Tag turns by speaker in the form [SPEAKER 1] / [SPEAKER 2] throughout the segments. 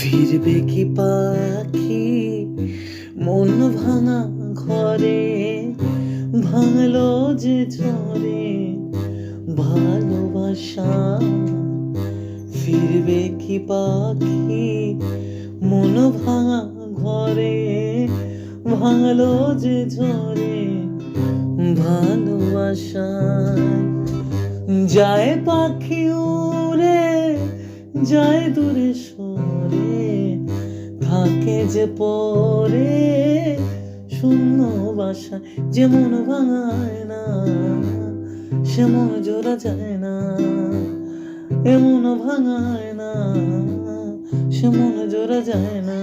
[SPEAKER 1] ফিরবে কি পাখি মন ভাঙা ঘরে, ভাঙলো যে ঝরে ভালোবাসা। ফিরবে কি পাখি মন ভাঙা ঘরে, ভাঙলো যে ঝরে ভালোবাসা। যায় পাখি উড়ে যায় দূরে সরে, থাকে যে পরে শূন্য বাসা। যে মন ভাঙায় না সে মন জোড়া যায় না, এ মন ভাঙায় না সে মন জোড়া যায় না।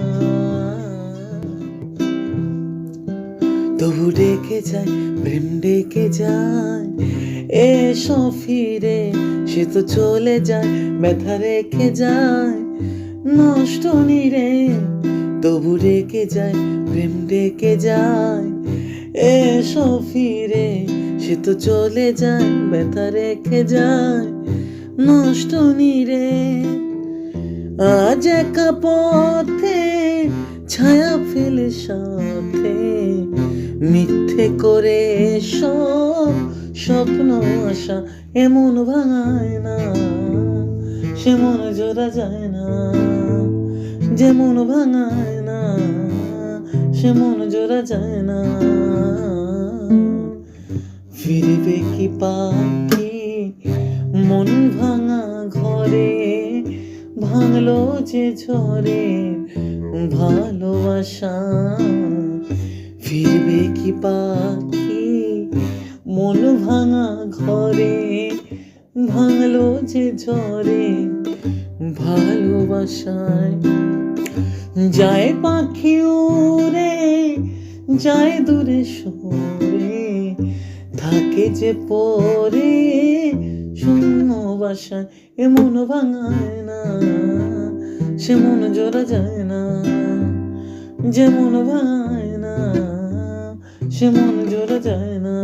[SPEAKER 1] তবু ডেকে যায় প্রেম ডেকে যায়, এসো ফিরে সে তো চলে যায় ব্যথা রেখে যায় নষ্ট নিরে। তবু ডেকে যায় প্রেম ডেকে যায়, এসো ফিরে সে তো চলে যায় ব্যথা রেখে যায় নষ্ট নিরে। আজ একা পথে ছায়া ফেলে সাথে, মিথ্যে করে সব স্বপ্ন আশা। এমন ভাঙায় না সে মন জোড়া যায় না, যে মন ভাঙায় না সে মন জোড়া যায় না। ফিরবে কি পাখি মন ভাঙা ঘরে, ভাঙলো যে ঝরে ভালোবাসা। ফিরবে কি পাখি মন ভাঙা ঘরে, ভাঙলো যে ঝরে ভালোবাসায়। যায় পাখি উড়ে যায় দূরে সরে, থাকে যে পরে শূন্য বাসায়। এ মন ভাঙায় না সে মন জোড়া যায় না, যে মন ভাঙায় না সে মন জোড়া যায় না।